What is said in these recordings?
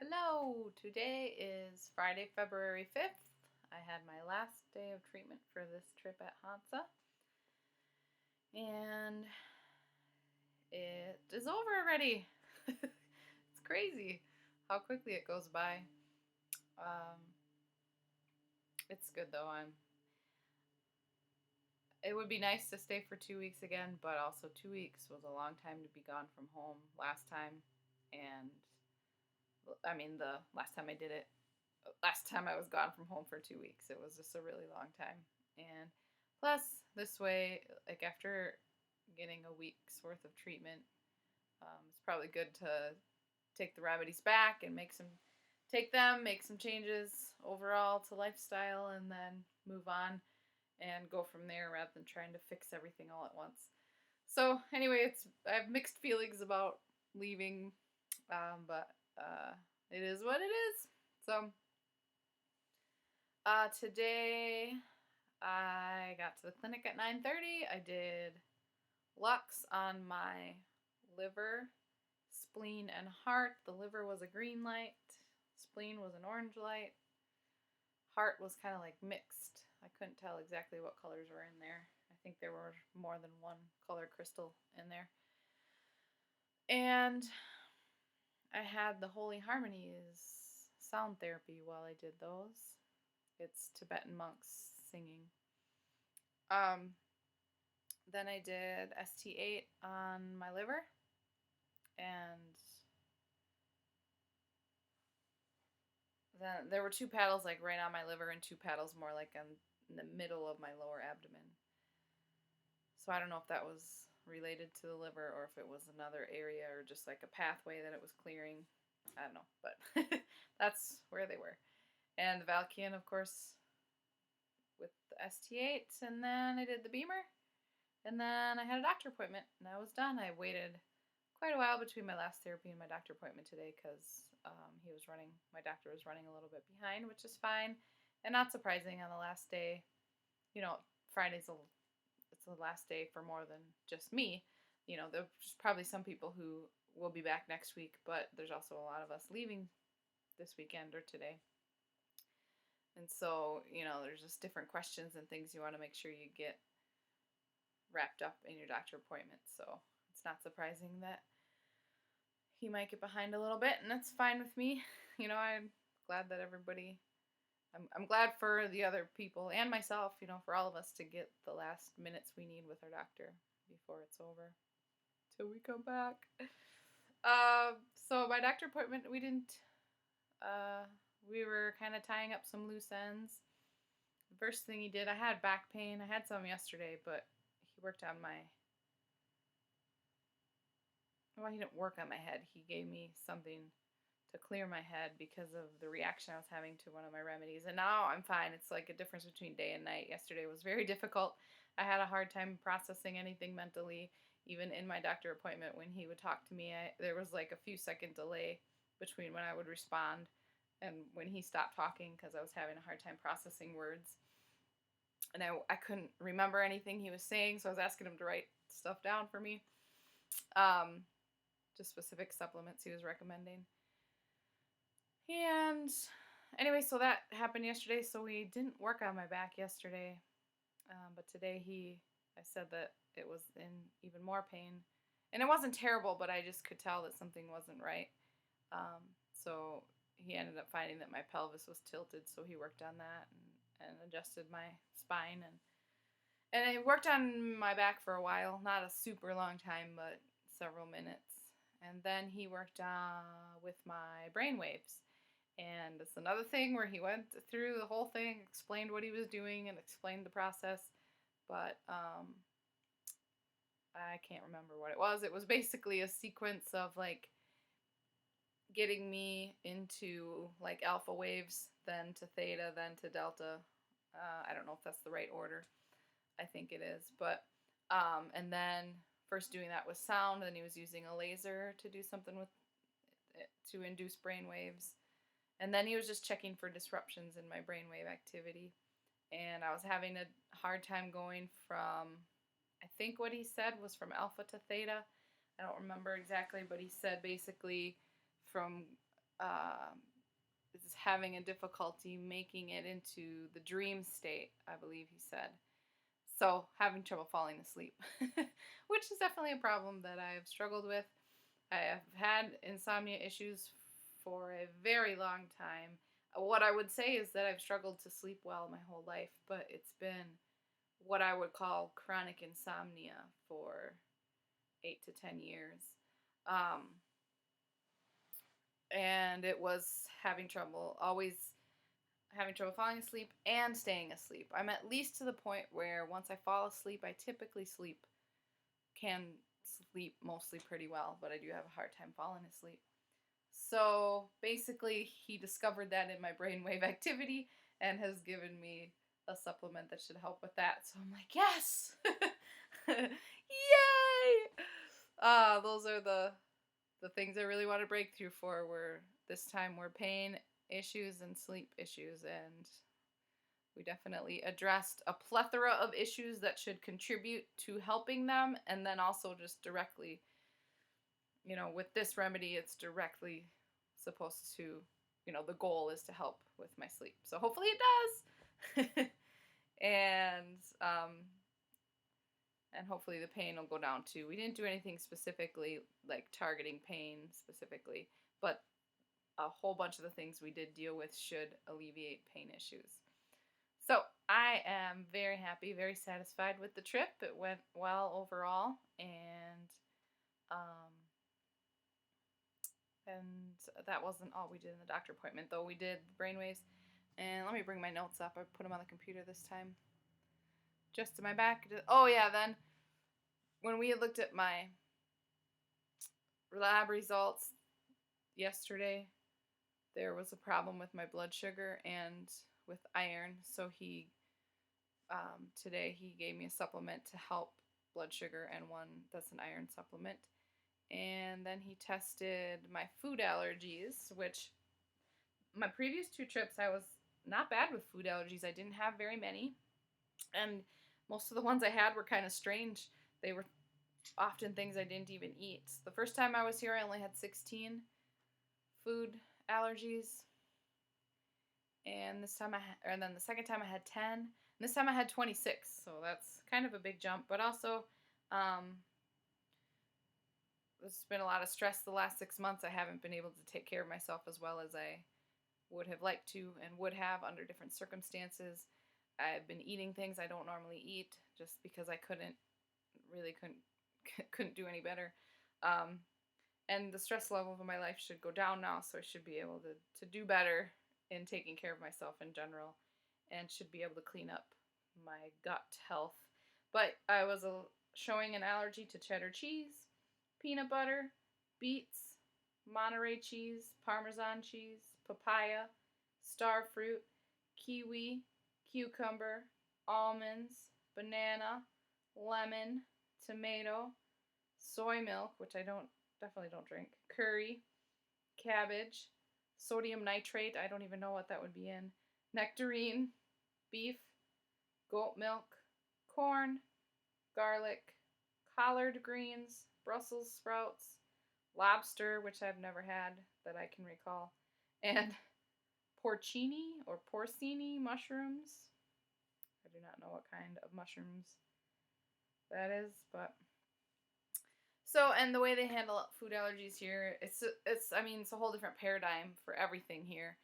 Hello, today is Friday, February 5th. I had my last day of treatment for this trip at Hansa, and it is over already. It's crazy how quickly it goes by. Um, it's good though. It would be nice to stay for 2 weeks again, but also 2 weeks was a long time to be gone from home last time, and the last time I did it, last time I was gone from home for 2 weeks. It was just a really long time. And plus, this way, like after getting a week's worth of treatment, it's probably good to take the remedies back and make some changes overall to lifestyle, and then move on and go from there rather than trying to fix everything all at once. So anyway, I have mixed feelings about leaving, but it is what it is. So today I got to the clinic at 9:30. I did Lux on my liver, spleen, and heart. The liver was a green light. Spleen was an orange light. Heart was kind of like mixed. I couldn't tell exactly what colors were in there. I think there were more than one color crystal in there. And I had the Holy Harmonies sound therapy while I did those. It's Tibetan monks singing. Then I did ST8 on my liver, and then there were two paddles like right on my liver and two paddles more like in the middle of my lower abdomen. So I don't know if that was related to the liver or if it was another area or just like a pathway that it was clearing. I don't know, but that's where they were. And the Valkian, of course, with the ST8, and then I did the Beamer, and then I had a doctor appointment, and I was done. I waited quite a while between my last therapy and my doctor appointment today because my doctor was running a little bit behind, which is fine, and not surprising on the last day. You know, it's the last day for more than just me. You know, there's probably some people who will be back next week, but there's also a lot of us leaving this weekend or today. And so, there's just different questions and things you want to make sure you get wrapped up in your doctor appointment. So it's not surprising that he might get behind a little bit, and that's fine with me. I'm glad that I'm glad for the other people and myself, for all of us to get the last minutes we need with our doctor before it's over, till we come back. So my doctor appointment, we were kind of tying up some loose ends. The first thing he did, I had back pain. I had some yesterday, but he worked on he didn't work on my head. He gave me something to clear my head because of the reaction I was having to one of my remedies. And now I'm fine. It's like a difference between day and night. Yesterday was very difficult. I had a hard time processing anything mentally. Even in my doctor appointment, when he would talk to me, there was like a few second delay between when I would respond and when he stopped talking because I was having a hard time processing words. And I couldn't remember anything he was saying, so I was asking him to write stuff down for me. Just specific supplements he was recommending. And anyway, so that happened yesterday, so we didn't work on my back yesterday. But today I said that it was in even more pain. And it wasn't terrible, but I just could tell that something wasn't right. So he ended up finding that my pelvis was tilted, so he worked on that and adjusted my spine. And I worked on my back for a while, not a super long time, but several minutes. And then he worked with my brain waves. And it's another thing where he went through the whole thing, explained what he was doing, and explained the process. But I can't remember what it was. It was basically a sequence of like getting me into like alpha waves, then to theta, then to delta. I don't know if that's the right order. I think it is. But and then first doing that with sound, then he was using a laser to do something with it to induce brain waves. And then he was just checking for disruptions in my brainwave activity. And I was having a hard time going from, I think what he said was from alpha to theta. I don't remember exactly, but he said basically from is having a difficulty making it into the dream state, I believe he said. So, having trouble falling asleep, which is definitely a problem that I've struggled with. I have had insomnia issues for a very long time. What I would say is that I've struggled to sleep well my whole life, but it's been what I would call chronic insomnia for 8 to 10 years. Um, and it was always having trouble falling asleep and staying asleep. I'm at least to the point where once I fall asleep, I typically can sleep mostly pretty well, but I do have a hard time falling asleep. So basically, he discovered that in my brainwave activity and has given me a supplement that should help with that. So I'm like, yes! Yay! Those are the things I really want to break through for this time were pain issues and sleep issues, and we definitely addressed a plethora of issues that should contribute to helping them, and then also just directly, with this remedy, it's directly supposed to, the goal is to help with my sleep. So hopefully it does. And hopefully the pain will go down too. We didn't do anything specifically, like targeting pain specifically, but a whole bunch of the things we did deal with should alleviate pain issues. So I am very happy, very satisfied with the trip. It went well overall, and that wasn't all we did in the doctor appointment, though. We did brainwaves, and let me bring my notes up. I put them on the computer this time. Just to my back. Oh yeah, then when we looked at my lab results yesterday, there was a problem with my blood sugar and with iron. So today he gave me a supplement to help blood sugar and one that's an iron supplement. And then he tested my food allergies, which my previous 2 trips I was not bad with food allergies. I didn't have very many. And most of the ones I had were kind of strange. They were often things I didn't even eat. The first time I was here, I only had 16 food allergies. And then the second time I had 10. And this time I had 26. So that's kind of a big jump. But also, there's been a lot of stress the last 6 months. I haven't been able to take care of myself as well as I would have liked to and would have under different circumstances. I've been eating things I don't normally eat just because I couldn't do any better. And the stress level of my life should go down now, so I should be able to do better in taking care of myself in general, and should be able to clean up my gut health. But I was showing an allergy to cheddar cheese, peanut butter, beets, Monterey cheese, Parmesan cheese, papaya, star fruit, kiwi, cucumber, almonds, banana, lemon, tomato, soy milk, which I definitely don't drink, curry, cabbage, sodium nitrate, I don't even know what that would be in, nectarine, beef, goat milk, corn, garlic, collard greens, Brussels sprouts, lobster, which I've never had that I can recall, and porcini mushrooms. I do not know what kind of mushrooms that is, but so, and the way they handle food allergies here, it's a whole different paradigm for everything here.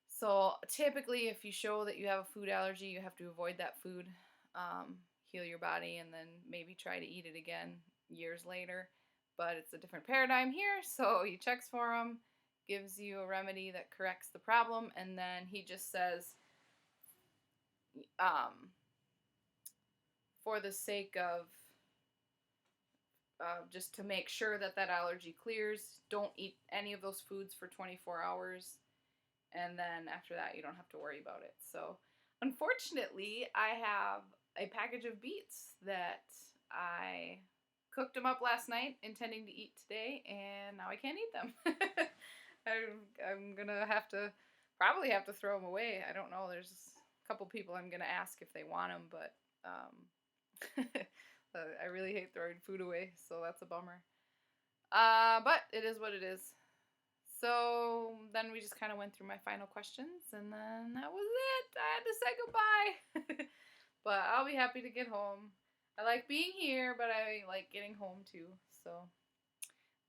So typically, if you show that you have a food allergy, you have to avoid that food, heal your body, and then maybe try to eat it again years later. But it's a different paradigm here, so he checks for them, gives you a remedy that corrects the problem, and then he just says, for the sake of just to make sure that allergy clears, don't eat any of those foods for 24 hours, and then after that you don't have to worry about it. So unfortunately, I have a package of beets that I cooked them up last night intending to eat today, and now I can't eat them. I'm gonna probably have to throw them away. I don't know. There's a couple people I'm gonna ask if they want them, but I really hate throwing food away, so that's a bummer. But it is what it is. So then we just kind of went through my final questions, and then that was it. I had to say goodbye. But I'll be happy to get home. I like being here, but I like getting home too. So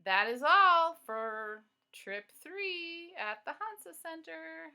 that is all for trip 3 at the Hansa Center.